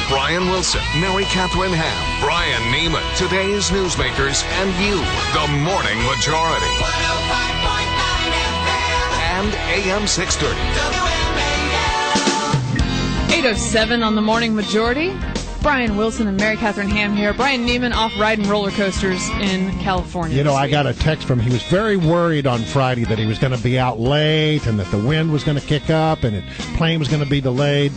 Brian Wilson, Mary Catherine Ham, Brian Neiman, today's newsmakers, and you, the Morning Majority. 105.9 FM and AM 630. WMAL. 8:07 on the Morning Majority. Brian Wilson and Mary Catherine Ham here. Brian Neiman off riding roller coasters in California. You know, I got a text from him. He was very worried on Friday that he was going to be out late and that the wind was going to kick up and the plane was going to be delayed.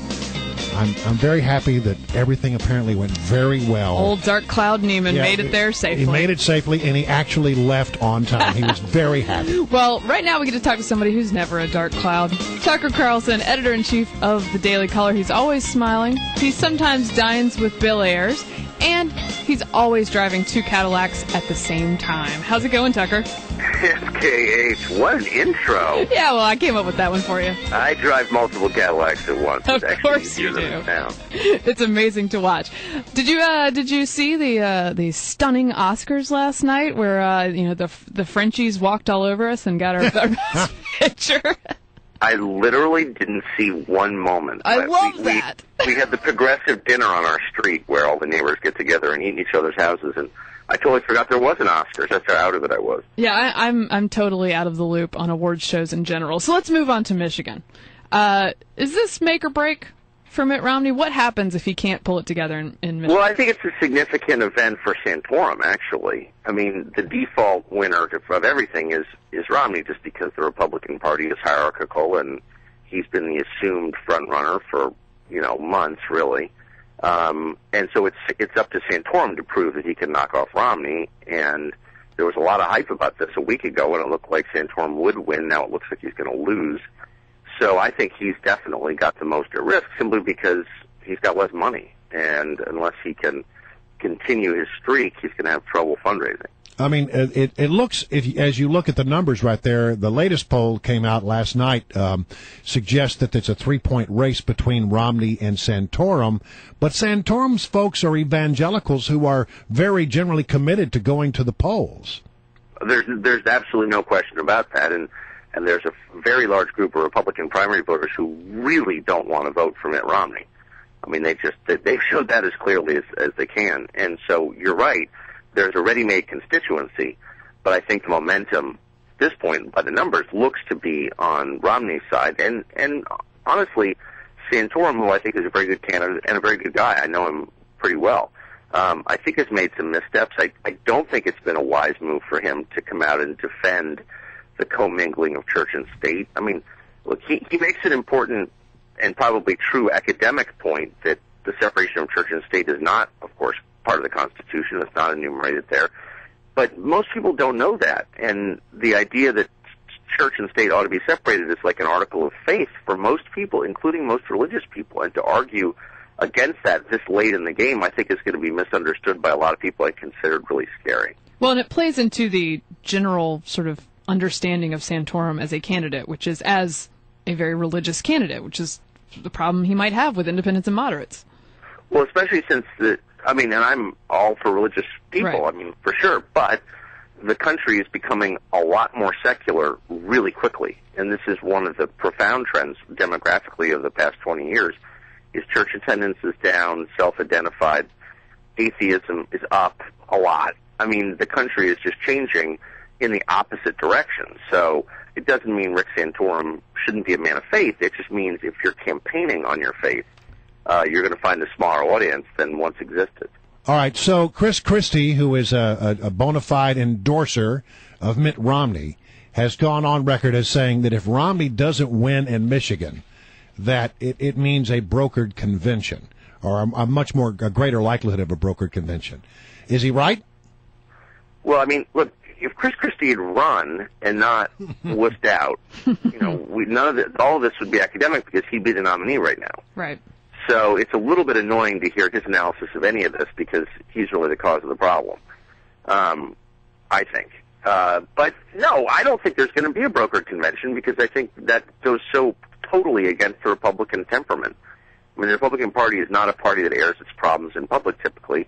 I'm very happy that everything apparently went very well. Old Dark Cloud Neiman made it there safely. He made it safely, and he actually left on time. He was very happy. Well, right now we get to talk to somebody who's never a dark cloud. Tucker Carlson, editor-in-chief of The Daily Caller. He's always smiling. He sometimes dines with Bill Ayers, and he's always driving two Cadillacs at the same time. How's it going, Tucker? SKH, what an intro. Yeah, well, I came up with that one for you. I drive multiple Cadillacs at once. Of course you do. It's amazing to watch. Did you see the stunning Oscars last night where the Frenchies walked all over us and got our best picture? I literally didn't see one moment. I love that. We had the progressive dinner on our street where all the neighbors get together and eat in each other's houses, and I totally forgot there was an Oscars. That's how out of it I was. Yeah, I'm totally out of the loop on awards shows in general. So let's move on to Michigan. Is this make or break for Mitt Romney? What happens if he can't pull it together in Michigan? Well, I think it's a significant event for Santorum, actually. I mean, the default winner of everything is Romney, just because the Republican Party is hierarchical and he's been the assumed front runner for, months, really. And so it's up to Santorum to prove that he can knock off Romney, and there was a lot of hype about this a week ago when it looked like Santorum would win. Now it looks like he's going to lose. So I think he's definitely got the most at risk simply because he's got less money, and unless he can continue his streak, he's going to have trouble fundraising. I mean, it looks, as you look at the numbers right there, the latest poll came out last night, suggests that it's a 3-point race between Romney and Santorum, but Santorum's folks are evangelicals who are very generally committed to going to the polls. There's absolutely no question about that, and there's a very large group of Republican primary voters who really don't want to vote for Mitt Romney. I mean, they've showed that as clearly as they can, and so you're right. There's a ready-made constituency, but I think the momentum at this point, by the numbers, looks to be on Romney's side. And honestly, Santorum, who I think is a very good candidate and a very good guy, I know him pretty well, I think has made some missteps. I don't think it's been a wise move for him to come out and defend the commingling of church and state. I mean, look, he makes an important and probably true academic point that the separation of church and state is not, of course, part of the Constitution. It's not enumerated there. But most people don't know that. And the idea that church and state ought to be separated is like an article of faith for most people, including most religious people. And to argue against that this late in the game, I think is going to be misunderstood by a lot of people I considered really scary. Well, and it plays into the general sort of understanding of Santorum as a candidate, which is as a very religious candidate, which is the problem he might have with independents and moderates. Well, especially since and I'm all for religious people, right. I mean, for sure, but the country is becoming a lot more secular really quickly, and this is one of the profound trends demographically of the past 20 years, is church attendance is down, self-identified, atheism is up a lot. I mean, the country is just changing in the opposite direction, so it doesn't mean Rick Santorum shouldn't be a man of faith. It just means if you're campaigning on your faith, you're going to find a smaller audience than once existed. All right, so Chris Christie, who is a bona fide endorser of Mitt Romney, has gone on record as saying that if Romney doesn't win in Michigan, that it means a brokered convention, or a greater likelihood of a brokered convention. Is he right? Well, I mean, look, if Chris Christie had run and not wussed out, all of this would be academic because he'd be the nominee right now. Right. So it's a little bit annoying to hear his analysis of any of this because he's really the cause of the problem, I think. But no, I don't think there's going to be a brokered convention because I think that goes so totally against the Republican temperament. I mean, the Republican Party is not a party that airs its problems in public typically,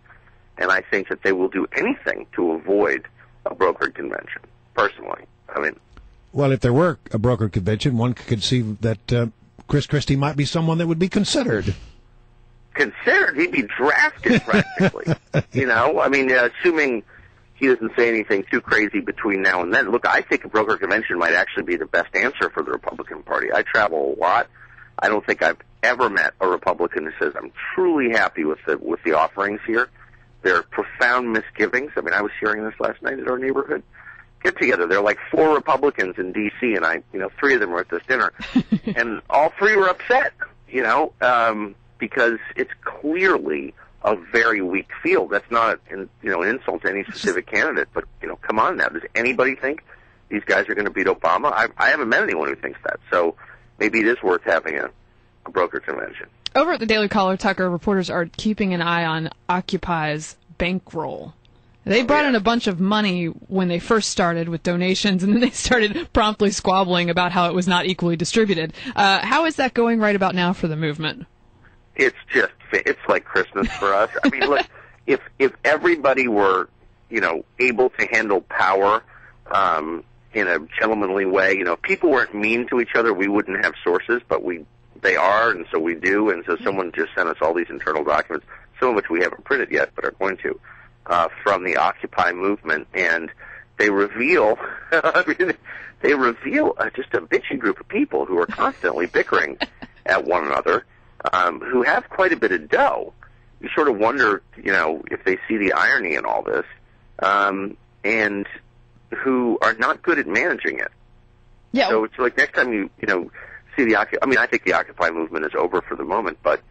and I think that they will do anything to avoid a brokered convention, personally. I mean, well, if there were a brokered convention, one could conceive that Chris Christie might be someone that would be considered. considered, he'd be drafted practically. You know, I mean, assuming he doesn't say anything too crazy between now and then. Look, I think a broker convention might actually be the best answer for the Republican Party. I travel a lot. I don't think I've ever met a Republican who says, I'm truly happy with the offerings here. There are profound misgivings. I mean, I was hearing this last night at our neighborhood get-together. There are like 4 Republicans in D.C., and 3 of them were at this dinner. And all 3 were upset, because it's clearly a very weak field. That's not an insult to any specific candidate, but, come on now. Does anybody think these guys are going to beat Obama? I haven't met anyone who thinks that. So maybe it is worth having a broker convention. Over at the Daily Caller, Tucker, reporters are keeping an eye on Occupy's bankroll. They brought in a bunch of money when they first started with donations, and then they started promptly squabbling about how it was not equally distributed. How is that going right about now for the movement? It's like Christmas for us. I mean, look, if everybody were, able to handle power in a gentlemanly way, if people weren't mean to each other, we wouldn't have sources, but they are, and so we do, and so someone just sent us all these internal documents, some of which we haven't printed yet, but are going to, from the Occupy movement, and they reveal, just a bitchy group of people who are constantly bickering at one another, who have quite a bit of dough. You sort of wonder, if they see the irony in all this, and who are not good at managing it. Yeah. So it's like next time you see the Occupy, I think the Occupy movement is over for the moment, but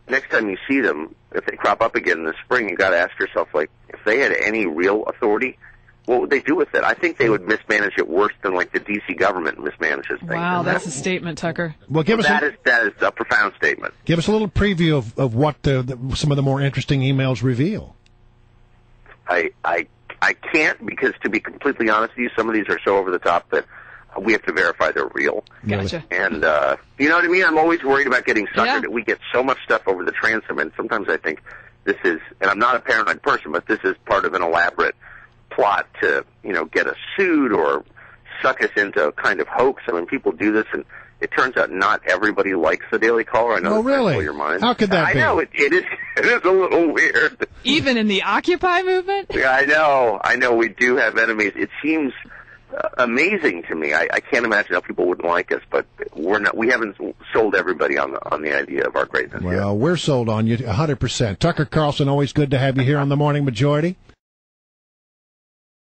next time you see them, if they crop up again in the spring, you got to ask yourself, like, if they had any real authority, what would they do with it? I think they would mismanage it worse than like the D.C. government mismanages things. Wow, that's a statement, Tucker. Well, that is a profound statement. Give us a little preview of what some of the more interesting emails reveal. I can't, because to be completely honest with you, some of these are so over the top that we have to verify they're real. Gotcha. And you know what I mean? I'm always worried about getting suckered. Yeah. We get so much stuff over the transom, and sometimes I think this is, and I'm not a paranoid person, but this is part of an elaborate plot to, get us sued or suck us into a kind of hoax. I mean, people do this, and it turns out not everybody likes the Daily Caller. I know. Oh, really? Blow your mind. How could that be? I know, it is a little weird. Even in the Occupy movement? Yeah, I know we do have enemies. It seems amazing to me. I can't imagine how people wouldn't like us, but we haven't sold everybody on the idea of our greatness. Well, we're sold on you 100%. Tucker Carlson, always good to have you here on the Morning Majority.